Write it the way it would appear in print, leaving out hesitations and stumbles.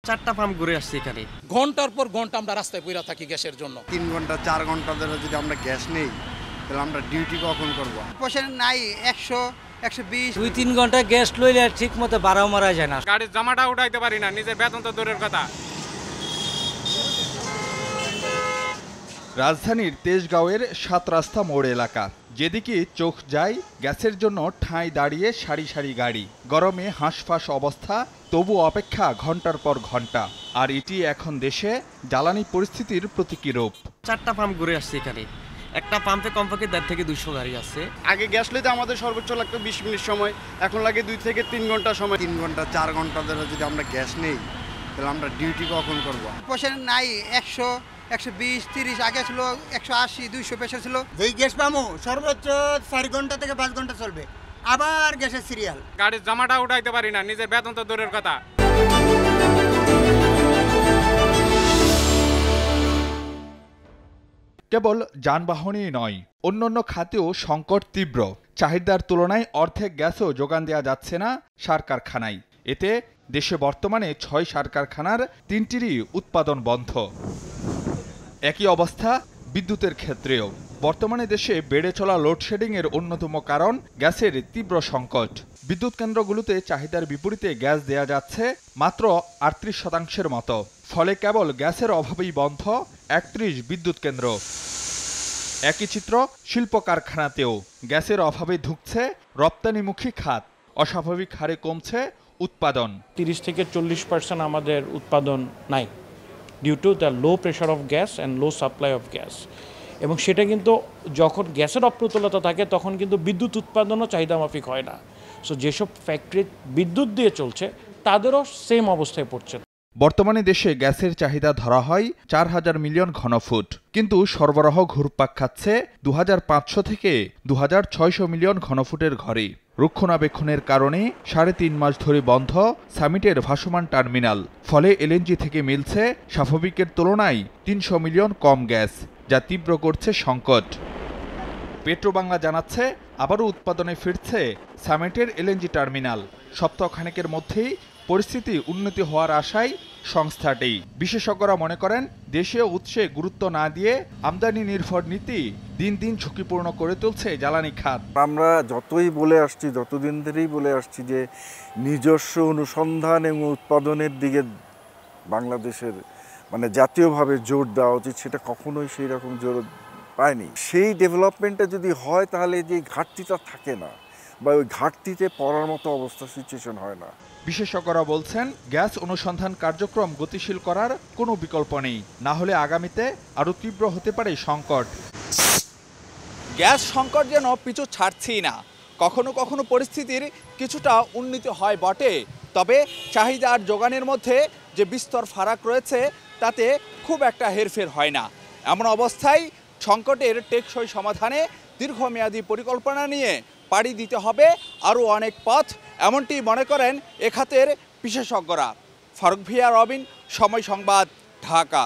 4টা পাম্প ঘুরে আসছে এখানে। ঘন্টার পর ঘন্টা আমরা রাস্তায় পইরা থাকি গ্যাসের জন্য। 3 ঘন্টা 4 ঘন্টা ধরে যদি আমরা গ্যাস নেই তাহলে আমরা ডিউটি কখন করব? পয়সা নাই 100 120 2-3 ঘন্টা গ্যাস লইলে ঠিক মতো বাড়াও মারা যায় না। গাড়ির জামাটা উঠাইতে পারি না, নিজের বেতন তো দূরের কথা। রাজধানীর তেজগাঁওয়ের 7 রাস্তা মোড় এলাকা, যেদিকে চোখ যায় গ্যাসের জন্য ঠাঁই দাঁড়িয়ে সারি সারি গাড়ি। গরমে হাঁসফাঁস অবস্থা, তবু অপেক্ষা ঘন্টার পর ঘন্টা। আর এটি এখন দেশে জ্বালানি পরিস্থিতির প্রতীকী রূপ। 4টা পাম্প ঘুরে আসছে এখানে। একটা পাম্পে কমপক্ষে 1.5 থেকে 200 গাড়ি আছে। আগে গ্যাস লইতে আমাদের সর্বোচ্চ লাগতো 20 মিনিট সময়, এখন লাগে 2 থেকে 3 ঘন্টা সময়। 3 ঘন্টা 4 ঘন্টা ধরে যদি আমরা গ্যাস নেই তাহলে আমরা ডিউটি কখন করব? পয়সা নাই 100 120 30 আগে ছিল 180 200 পয়সা ছিল। যেই গ্যাস পামো সর্বোচ্চ 4 ঘন্টা থেকে 5 ঘন্টা চলবে, আবার গ্যাসের সিরিয়াল। গাড়ির জামাটা উঠাইতে পারি না, নিজের বেতন তো দূরের কথা। কেবল যানবাহনই নয়, অন্যান্য খাতেও সংকট তীব্র। চাহিদার তুলনায় অর্ধেক গ্যাসও যোগান দেওয়া যাচ্ছে না সার কারখানায়। এতে দেশে বর্তমানে 6 সার কারখানার 3টিরই উৎপাদন বন্ধ। একই অবস্থা বিদ্যুতের ক্ষেত্রেও। বর্তমানে দেশে বেড়ে চলা লোডশেডিংয়ের অন্যতম কারণ গ্যাসের তীব্র সংকট। বিদ্যুৎ কেন্দ্রগুলোতে চাহিদার বিপরীতে গ্যাস দেয়া যাচ্ছে মাত্র 38% মতো। ফলে কেবল গ্যাসের অভাবেই বন্ধ 31 বিদ্যুৎ কেন্দ্র। একই চিত্র শিল্প কারখানাতেও। গ্যাসের অভাবে ধুঁকছে রপ্তানিমুখী খাত, অস্বাভাবিক হারে কমছে উৎপাদন। 30 থেকে 40% আমাদের উৎপাদন নাই, due to the low pressure of gas and low supply of gas. এবং সেটা কিন্তু যখন গ্যাসের অপ্রতুলতা থাকে তখন কিন্তু বিদ্যুৎ উৎপাদনও চাহিদা মাফিক হয় না। সো যেসব ফ্যাক্টরি বিদ্যুৎ দিয়ে চলছে তাদেরও সেম অবস্থায় পড়ছে। বর্তমানে দেশে গ্যাসের চাহিদা ধরা হয় 4000 মিলিয়ন ঘনফুট, কিন্তু সরবরাহ ঘুরপাক খাচ্ছে 2500 থেকে 2600 মিলিয়ন ঘনফুটের ঘরে। রক্ষণাবেক্ষণের কারণে 3.5 মাস ধরে বন্ধ সামিটের ভাসমান টার্মিনাল। ফলে এলএনজি থেকে মিলছে স্বাভাবিকের তুলনায় 300 মিলিয়ন কম গ্যাস, যা তীব্র করছে সংকট। পেট্রোবাংলা জানাচ্ছে আবারও উৎপাদনে ফিরছে সামিটের এলএনজি টার্মিনাল। সপ্তাহখানেকের মধ্যেই পরিস্থিতি উন্নতি হওয়ার আশায় সংস্থাটি। বিশেষজ্ঞরা মনে করেন দেশীয় উৎসে গুরুত্ব না দিয়ে আমদানি নির্ভর নীতি দিন দিন ঝুঁকিপূর্ণ করে তুলছে জ্বালানি খাত। আমরা যতই বলে আসছি, যতদিন ধরেই বলে আসছি যে নিজস্ব অনুসন্ধান এবং উৎপাদনের দিকে বাংলাদেশের জাতীয়ভাবে জোর দেওয়া উচিত, সেটা কখনোই সেই রকম জোর পায়নি। সেই ডেভেলপমেন্টটা যদি হয় তাহলে যে ঘাটতিটা থাকে না, বা ওই ঘাটতিতে পড়ার মতো অবস্থা সিচুয়েশন হয় না। বিশেষজ্ঞরা বলছেন গ্যাস অনুসন্ধান কার্যক্রম গতিশীল করার কোনো বিকল্প নেই, না হলে আগামীতে আরও তীব্র হতে পারে সংকট। গ্যাস সংকট যেন পিছু ছাড়ছেই না। কখনো কখনো পরিস্থিতির কিছুটা উন্নতি হয় বটে, তবে চাহিদা আর যোগানের মধ্যে যে বিস্তর ফারাক রয়েছে তাতে খুব একটা হেরফের হয় না। এমন অবস্থায় সংকটের টেকসই সমাধানে দীর্ঘমেয়াদী পরিকল্পনা নিয়ে পাড়ি দিতে হবে আরও অনেক পথ, এমনটি মনে করেন এ খাতের বিশেষজ্ঞরা। ফারুক ভিয়া, রবিন, সময় সংবাদ, ঢাকা।